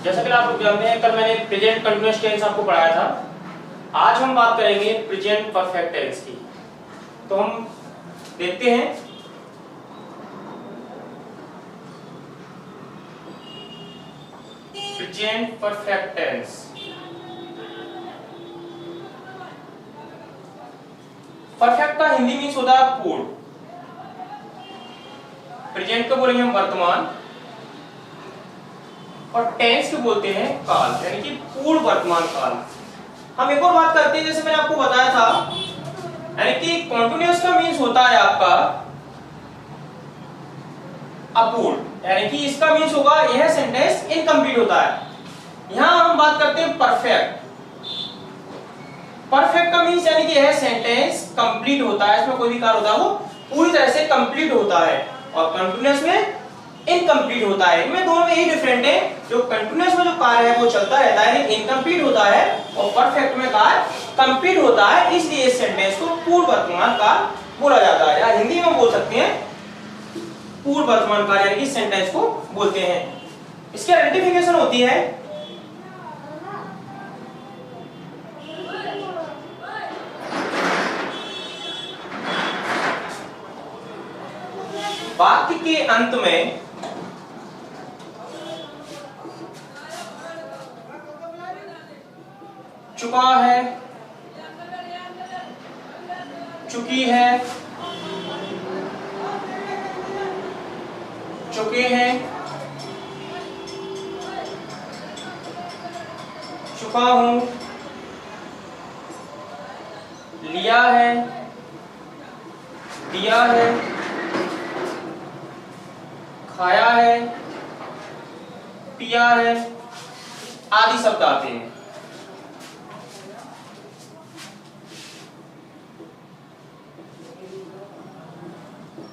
जैसा कि आप लोग जानते हैं, कल मैंने प्रेजेंट कंटीन्यूअस टेंस आपको पढ़ाया था। आज हम बात करेंगे प्रेजेंट परफेक्ट टेंस की। तो हम देखते हैं प्रेजेंट परफेक्ट टेंस। परफेक्ट का हिंदी मीन्स होता है पूर्ण। प्रेजेंट को बोलेंगे हम वर्तमान, और टेंस को बोलते हैं काल, यानी कि पूर्ण वर्तमान काल। हम एक और बात करते हैं, जैसे मैंने आपको बताया था, यानी कि कॉन्टिन्यूअस का मीन्स होता है आपका अपूर्ण, यानी कि इसका मीन्स होगा यह सेंटेंस इनकम्प्लीट होता है। यहां हम बात करते हैं परफेक्ट। परफेक्ट का मीन्स यानी कि यह सेंटेंस कंप्लीट होता है, इसमें कोई भी कार्य होता है वो पूरी तरह से कंप्लीट होता है, और कंटिन्यूअस में इनकम्प्लीट होता है। इनमें दोनों में ही डिफरेंट है। जो कंटिन्यूअस में जो कार्य है वो चलता रहता है, लेकिन इनकम्प्लीट होता है, और परफेक्ट में कार्य कंप्लीट होता है। इसलिए इस सेंटेंस को पूर्ण वर्तमान काल बोला जाता है, या हिंदी में बोल सकते हैं पूर्ण वर्तमान काल, यानी कि सेंटेंस को बोलते हैं। इसकी आइडेंटिफिकेशन होती है वाक्य के अंत में चुका है, चुकी है, चुके हैं, चुका हूं, लिया है, दिया है, खाया है, पिया है आदि शब्द आते हैं।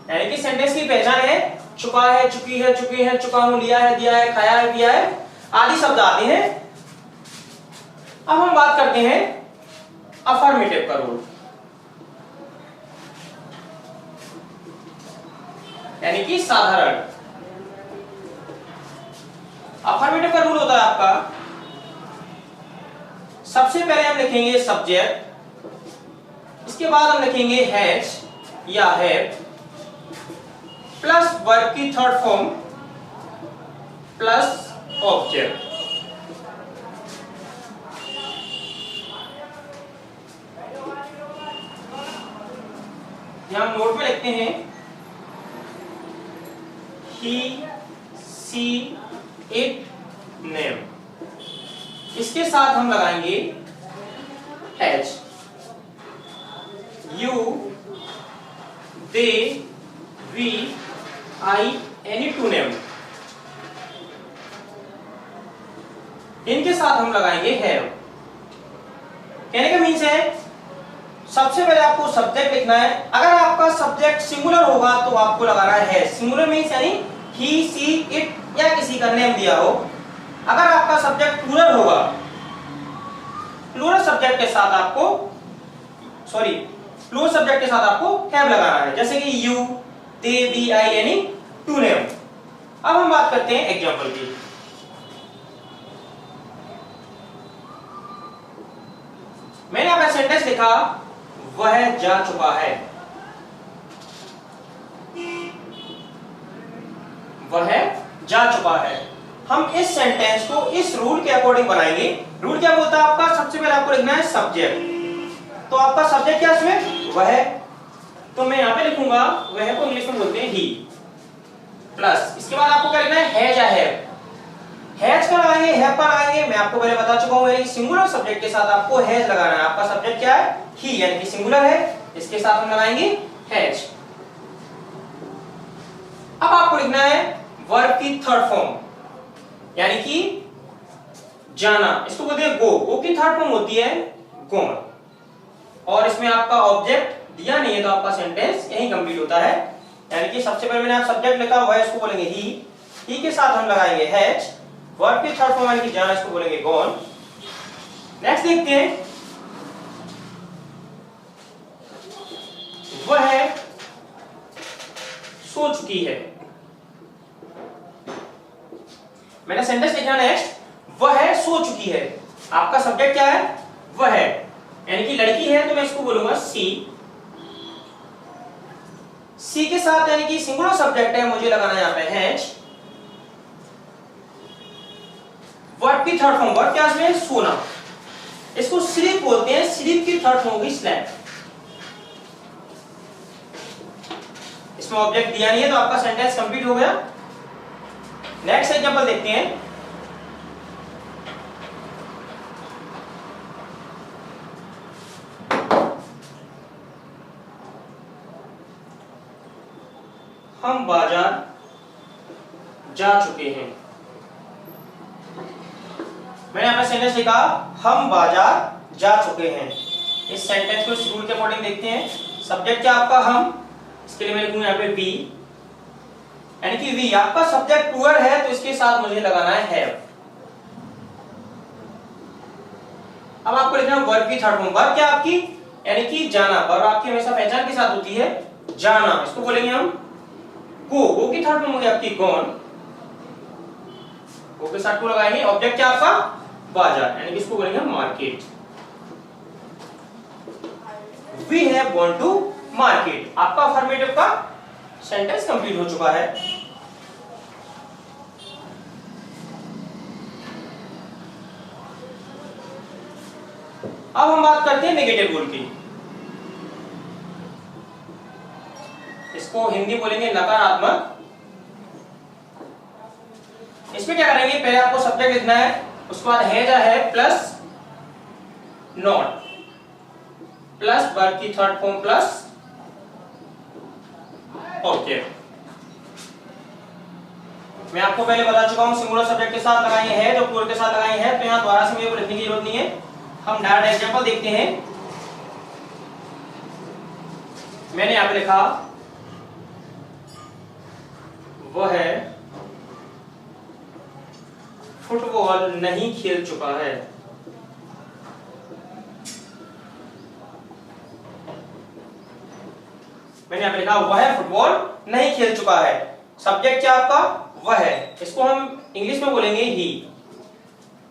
यानी कि सेंटेंस की पहचान है चुका है, चुकी है, चुके हैं, चुका हूं, लिया है, दिया है, खाया है, पिया है आदि शब्द आते हैं। अब हम बात करते हैं अफर्मेटिव का रोल, यानी कि साधारण। अफर्मेटिव का रूल होता है आपका, सबसे पहले हम लिखेंगे सब्जेक्ट, इसके बाद हम लिखेंगे हैज या हैव, प्लस वर्ब की थर्ड फॉर्म प्लस ऑब्जेक्ट। यहां हम नोट में लिखते हैं he, she, it, name। इसके साथ हम लगाएंगे has, you, they, we, I, any to name। इनके साथ हम लगाएंगे have। कहने का मीन्स है सबसे पहले आपको सब्जेक्ट लिखना है। अगर आपका सब्जेक्ट सिंगुलर होगा तो आपको लगाना है सिंगुलर मीन्स यानी he, she, it या किसी का नेम दिया हो। अगर आपका सब्जेक्ट प्लूरल होगा, प्लूरल सब्जेक्ट के साथ आपको प्लूरल सब्जेक्ट के साथ आपको हैव लगाना है, जैसे कि you, they, we, I यानी टू नेम। अब हम बात करते हैं एग्जांपल की। मैंने आपका सेंटेंस लिखा वह जा चुका है, वह जा चुका है। हम इस सेंटेंस को इस रूल के अकॉर्डिंग बनाएंगे। रूल क्या बोलता है आपका, सबसे पहले आपको लिखना है सब्जेक्ट। तो आपका सब्जेक्ट क्या है इसमें, वह। तो मैं यहां पे लिखूंगा वह को इंग्लिश में बोलते हैं ही, प्लस इसके बाद आपको क्या लिखना है हैज या हैव। हैज का लगाएंगे, हैव का लगाएंगे। मैं आपको पहले बता चुका हूं सिंगुलर सब्जेक्ट के साथ आपको हैज लगाना है। आपका सब्जेक्ट क्या है, ही, यानी कि सिंगुलर है, इसके साथ हम लगाएंगे हैज। अब आपको लिखना है वर्ब की थर्ड फॉर्म, यानी कि जाना, इसको बोलते हैं गो। गो की थर्ड फॉर्म होती है गॉन, और इसमें आपका ऑब्जेक्ट दिया नहीं है तो आपका सेंटेंस यही कंप्लीट होता है। यानी कि सबसे पहले मैंने आप सब्जेक्ट लिखा हुआ है, इसको बोलेंगे ही के साथ हम लगाएंगे हैज। वर्ब की थर्ड फॉर्म यानी कि जाना, इसको बोलेंगे गॉन। नेक्स्ट देखते हैं, वह सो चुकी है। मैंने सेंटेंस लिखा नेक्स्ट, वह सो चुकी है। आपका सब्जेक्ट क्या है? वह, यानी कि लड़की है तो मैं इसको बोलूंगा सी। सी के साथ यानी कि सिंगुलर सब्जेक्ट है, मुझे लगाना है यहाँ पे हैज। वर्ब की थर्ड फॉर्म, वर्ब क्या है? सोना। इसको स्लीप बोलते हैं, स्लीप की थर्ड फॉर्म होगी स्लैप। इसमें ऑब्जेक्ट दिया नहीं है तो आपका सेंटेंस कंप्लीट हो गया। नेक्स्ट एग्जांपल देखते हैं। हम बाजार जा चुके हैं। मैंने यहाँ पे सेंटेंस लिखा हम बाजार जा चुके हैं। इस सेंटेंस को इस रूल के अकॉर्डिंग देखते हैं। सब्जेक्ट क्या आपका? हम। इसके लिए मैं लिखूंगा यहाँ पे वी, यानी कि वी आपका सब्जेक्ट पुअर है तो इसके साथ मुझे लगाना है हैव। अब आपको लिखना है वर्ब की थर्ड फॉर्म। वर्ब क्या आपकी? यानी कि जाना। वर्ब आपकी हमेशा पहचान के साथ होती है जाना। इसको बोलेंगे हम गो। गो की थर्ड फॉर्म होगी आपकी गॉन। गो के साथ को लगाएंगे। ऑब्जेक्ट क्या आपका? बाजार, यानी कि इसको बोलेंगे हम market. We have gone to market. आपका अफर्मेटिव का सेंटेंस कंप्लीट हो चुका है। अब हम बात करते हैं नेगेटिव रूल की। इसको हिंदी बोलेंगे नकारात्मक। इसमें क्या करेंगे? पहले आपको सब्जेक्ट लिखना है, उसके बाद हैज है प्लस नॉट प्लस वर्ब की थर्ड फॉर्म प्लस ऑब्जेक्ट। मैं आपको पहले बता चुका हूं सिंगुलर सब्जेक्ट के साथ लगाई है जो प्लूरल के साथ लगाई है, तो यहां दोबारा से मेरे को लिखने की जरूरत नहीं है। हम डायरेक्ट एग्जांपल देखते हैं। मैंने यहां पे लिखा वह फुटबॉल नहीं खेल चुका है। मैंने यहां पे लिखा वह फुटबॉल नहीं खेल चुका है। सब्जेक्ट क्या आपका? वह है। इसको हम इंग्लिश में बोलेंगे ही।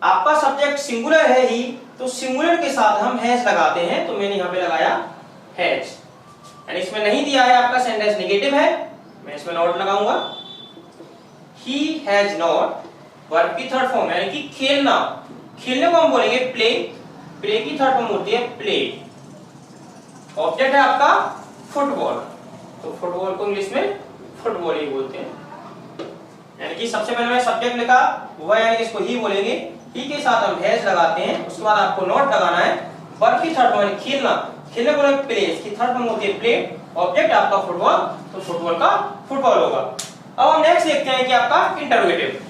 आपका सब्जेक्ट सिंगुलर है ही, तो सिंगुलर के साथ हम हैज लगाते हैं, तो मैंने यहां पे लगाया हैज। यानी इसमें नहीं दिया है आपका सेंटेंस नेगेटिव है, मैं इसमें नॉट लगाऊंगा। ही हैज नॉट वर्ब की थर्ड फॉर्म यानी कि खेलना। खेलने को हम बोलेंगे प्ले। प्ले की थर्ड फॉर्म होती है प्ले। ऑब्जेक्ट है आपका फुटबॉल, तो फुटबॉल को इंग्लिश में फुटबॉल ही बोलते हैं। यानी कि सबसे पहले मैं सब्जेक्ट लिखा वह, यानी कि इसको ही बोलेंगे। ही के साथ हम हैज लगाते हैं, उसके बाद आपको नॉट लगाना है। वर्ब की थर्ड फॉर्म खेलना, खेलने को प्ले, इसकी थर्ड फॉर्म होती है प्ले। ऑब्जेक्ट आपका फुटबॉल, तो फुटबॉल का फुटबॉल होगा। अब हम नेक्स्ट देखते हैं कि आपका इंटरोगेटिव।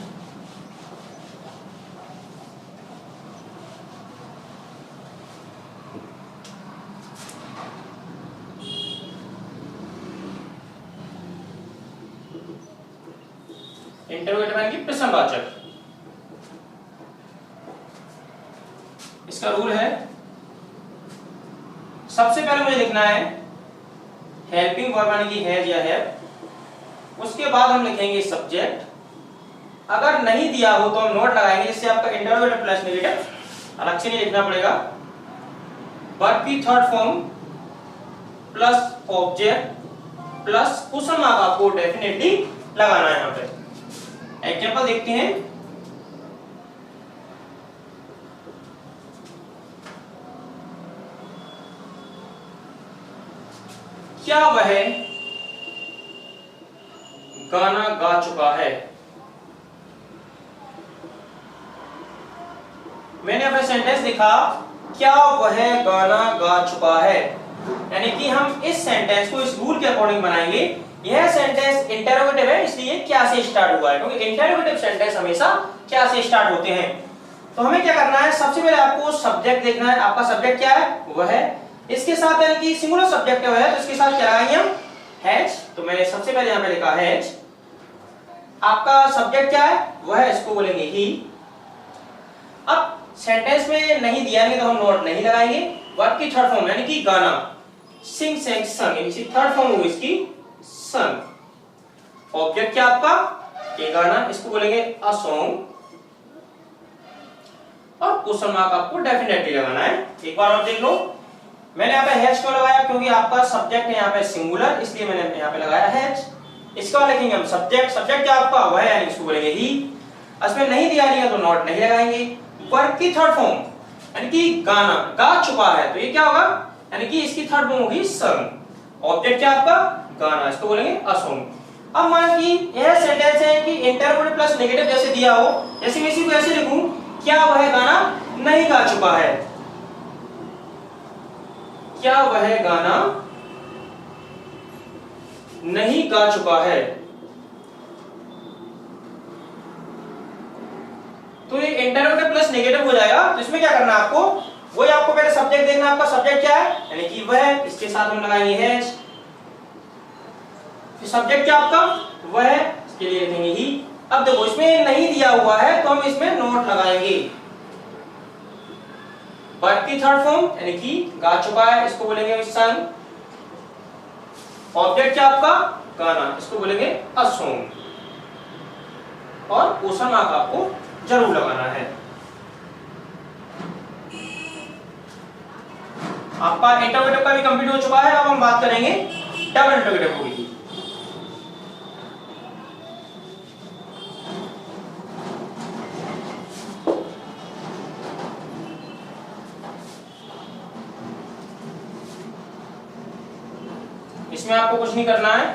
इंटरोगेटिव यानी कि प्रश्नवाचक। इसका रूल है, सबसे पहले मुझे लिखना है हेल्पिंग वर्ब यानी कि हैज या हैव। उसके बाद हम लिखेंगे सब्जेक्ट। अगर नहीं दिया हो तो हम नोट लगाएंगे, जिससे आपका इंटरोगेटिव प्लस नेगेटिव अलग से नहीं लिखना पड़ेगा। वर्ब की third form plus object plus question mark आपको डेफिनेटली लगाना है। यहाँ पे एग्जांपल देखते हैं। क्या वह गाना गा चुका है? मैंने अपना सेंटेंस लिखा क्या वह गाना गा चुका है, यानी कि हम इस सेंटेंस को इस रूल के अकॉर्डिंग बनाएंगे। यह सेंटेंस इंटरोगेटिव है, इसलिए क्या से स्टार्ट हुआ है, क्योंकि इंटरोगेटिव सेंटेंस हमेशा क्या से स्टार्ट होते हैं। तो हमें क्या करना है, सबसे पहले आपको सब्जेक्ट देखना है। आपका सब्जेक्ट क्या है? वह है। इसके साथ यानी कि सिंगुलर सब्जेक्ट है, तो इसके साथ क्या लगाएंगे हम? हैज। तो मैंने सबसे पहले यहां पे लिखा हैज। आपका सब्जेक्ट क्या है? वह, इसको बोलेंगे ही। अब सेंटेंस में नहीं दिया नहीं तो हम नोट नहीं लगाएंगे। वर्ब की थर्ड फॉर्म यानी कि गाना, सिंग सेंग संग, इसकी थर्ड फॉर्म होगी इसकी संग। ऑब्जेक्ट क्या आपका? ये गाना, इसको बोलेंगे अ सॉन्ग। क्वेश्चन मार्क आपको डेफिनेटली लगाना है। एक बार और देख लो, मैंने यहाँ पे हैज क्यों लगाया, क्योंकि आपका सब्जेक्ट है यहाँ पे सिंगुलर, इसलिए मैंने यहाँ पे लगाया हैज। इसका लिखेंगे हम सब्जेक्ट, सब्जेक्ट क्या आपका वह है, यानी इसको बोलेंगे ही। इसमें नहीं दिया नहीं है तो नॉट नहीं लगाएंगे। वर्ब की थर्ड फॉर्म यानी कि गाना, गा चुका है, तो ये क्या होगा, यानी कि इसकी थर्ड फॉर्म होगी संग। ऑब्जेक्ट क्या आपका गाना, इसको बोलेंगे अ सॉन्ग। अब मान कि यह सेंटेंस है कि इंटररोगेटिव प्लस नेगेटिव जैसे दिया हो, जैसे मैं इसी को ऐसे लिखूं, क्या वह गाना नहीं गा चुका है, क्या वह गाना नहीं गा चुका है। तो ये इंटररोगेटिव प्लस नेगेटिव हो जाएगा। तो इसमें क्या करना है आपको, वही आपको पहले सब्जेक्ट देखना है, आपका सब्जेक्ट क्या है, यानी कि वह, इसके साथ हम लगाएंगे हैज। फिर सब्जेक्ट क्या आपका वह है, इसके लिए लिखेंगे ही। अब देखो इसमें नहीं दिया हुआ है तो हम इसमें नॉट लगाएंगे। वर्ब की थर्ड फॉर्म यानी कि गा चुका है, इसको बोलेंगे संग। ऑब्जेक्ट क्या आपका गाना, इसको बोलेंगे अ सॉन्ग। और क्वेश्चन मार्क आपको जरूर लगाना है। आपका इंटररोगेटिव का भी कंप्लीट हो चुका है। अब हम बात करेंगे डबल इंटररोगेटिव की। इसमें आपको कुछ नहीं करना है,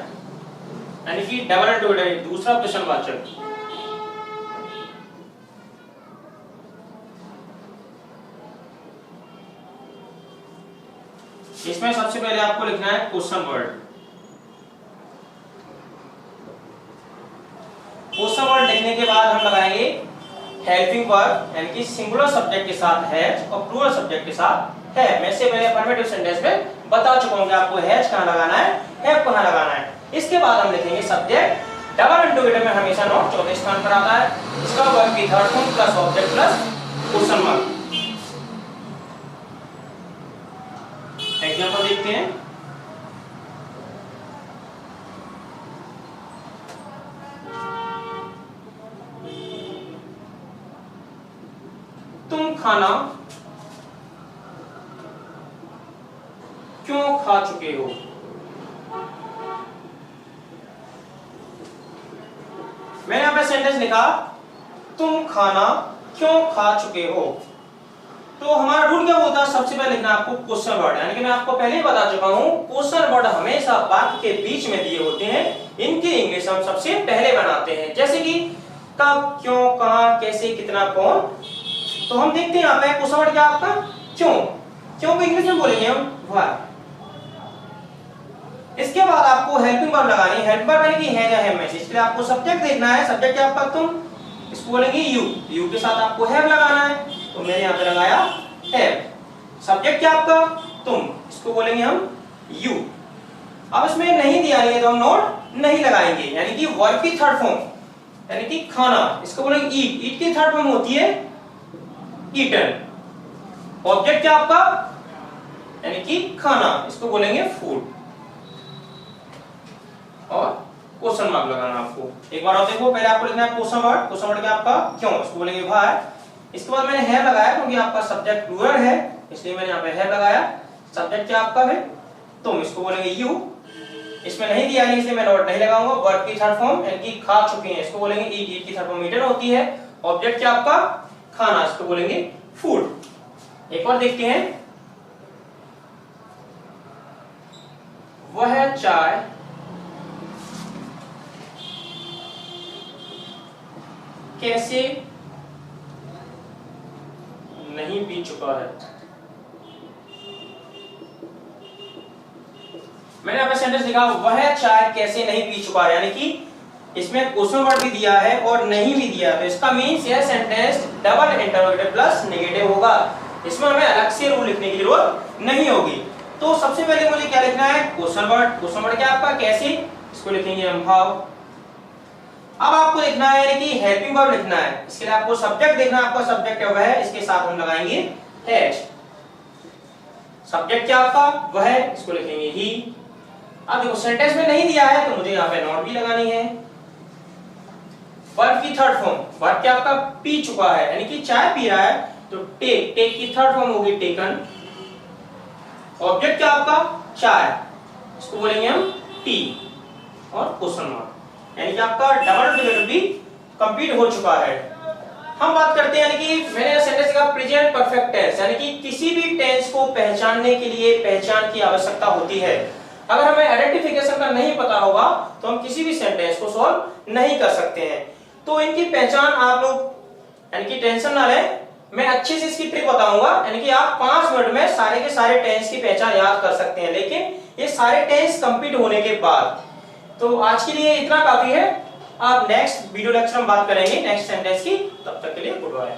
यानी कि डबल इंटररोगेटिव दूसरा प्रश्नवाचक। इसमें सबसे पहले आपको लिखना है क्वेश्चन वर्ड। क्वेश्चन वर्ड लिखने के बाद हम लगाएंगे हेल्पिंग वर्ब, यानी कि सिंगुलर सब्जेक्ट के साथ हैज और प्लूरल सब्जेक्ट के साथ है। मैं इससे पहले अफर्मेटिव सेंटेंस में बता चुका हूं कि आपको हैज कहां लगाना है, हैव कहां लगाना है। इसके बाद हम लिखेंगे सब्जेक्ट। डबल इंटररोगेटिव में हमेशा नॉट चौथे स्थान पर आता है। इसका वर्ब की third form plus object plus question mark. Example देखते हैं। तुम खाना क्यों खा चुके हो। मैंने यहां पे सेंटेंस लिखा तुम खाना क्यों खा चुके हो। तो हमारा रूल क्या होता है, सबसे पहले लिखना आपको क्वेश्चन वर्ड, यानी कि मैं आपको पहले ही बता चुका हूं क्वेश्चन वर्ड हमेशा वाक्य के बीच में दिए होते हैं। इनकी इंग्लिश हम सबसे पहले बनाते हैं, जैसे कि कब, क्यों, कहां, कैसे, कितना, कौन। तो हम देखते हैं यहाँ पे क्वेश्चन वर्ड क्या आपका क्यों। क्यों को इंग्लिश में बोलेंगे हम व्हाई। इसके बाद आपको हेल्पिंग वर्ब लगानी है। हेल्पिंग वर्ब यानी कि है या है मैसेज, इसके लिए आपको सब्जेक्ट देखना है। सब्जेक्ट क्या आपका तुम, इसको बोलेंगे यू। यू के साथ आपको हैव लगाना है, तो मैंने यहाँ पे लगाया हैव। सब्जेक्ट क्या आपका तुम, इसको बोलेंगे हम यू। अब इसमें नहीं दिया है तो हम नॉट नहीं लगाएंगे, यानी कि वर्ब की थर्ड फॉर्म यानी कि खाना, इसको बोलेंगे ईट। ईट की थर्ड फॉर्म होती है ईटन। ऑब्जेक्ट क्या आपका यानी कि खाना, इसको बोलेंगे फूड। और क्वेश्चन मार्क लगाना आपको। एक बार और देखो, पहले आपको लिखना है क्वेश्चन वर्ड। क्वेश्चन वर्ड क्या आपका क्यों, इसको बोलेंगे व्हाई। इसके बाद मैंने हैव लगाया क्योंकि आपका सब्जेक्ट प्लूरल है, इसलिए मैंने यहाँ पे हैव लगाया। सब्जेक्ट क्या आपका है तुम, इसको बोलेंगे यू। इसमें नहीं दिया है इसलिए मैं नॉट नहीं लगाऊंगा। वर्ब की थर्ड फॉर्म यानी कि खा चुके हैं, इसको बोलेंगे ईट। ईट की थर्ड फॉर्म ईटन होती है। ऑब्जेक्ट क्या आपका खाना, इसको बोलेंगे फूड। एक और देखते हैं। वह चाय कैसे नहीं पी चुका है। मैंने यहाँ पे सेंटेंस लिखा वह चाय कैसे नहीं पी चुका है, यानी कि इसमें क्वेश्चन वर्ड भी दिया है और नहीं भी दिया, तो इसका मीन्स यह sentence double interrogative plus negative होगा। इसमें हमें अलग से रूल लिखने की जरूरत नहीं होगी। तो सबसे पहले मुझे क्या लिखना है क्वेश्चन वर्ड। क्वेश्चन वर्ड क्या आपका कैसे, इसको लिखेंगे हम हाउ। अब आपको लिखना है यानी कि हेल्पिंग वर्ब लिखना है। इसके लिए आपको सब्जेक्ट देखना है, आपका सब्जेक्ट है वह, इसके साथ हम लगाएंगे हैज। सब्जेक्ट क्या आपका वह, इसको लिखेंगे ही। अब देखो सेंटेंस में नहीं दिया है तो मुझे यहाँ पे नॉट भी लगानी है। वर्ब की थर्ड फॉर्म, वर्ब क्या आपका पी चुका है, यानी कि चाय पी रहा है, तो टेक, टेक की थर्ड फॉर्म होगी टेकन। ऑब्जेक्ट क्या आपका चाय, इसको बोलेंगे हम टी और क्वेश्चन मार्क, यानी कि आपका डबल डिविजन भी कंप्लीट हो चुका है। हम बात करते हैं यानी कि मैंने सेंटेंस का प्रेजेंट परफेक्ट टेंस, यानी कि किसी भी टेंस को पहचानने के लिए पहचान की आवश्यकता होती है। अगर हमें आइडेंटिफिकेशन का नहीं पता होगा तो हम किसी भी सेंटेंस को सॉल्व नहीं कर सकते हैं। तो इनकी पहचान आप लोग यानी कि टेंशन ना लें, मैं अच्छे से इसकी ट्रिक बताऊंगा, यानी कि आप 5 मिनट में सारे के सारे टेंस की पहचान याद कर सकते हैं, लेकिन ये सारे टेंस कंप्लीट होने के बाद। तो आज के लिए इतना काफी है, आप नेक्स्ट वीडियो लेक्चर में बात करेंगे नेक्स्ट सेंटेंस की, तब तक के लिए गुड बाय।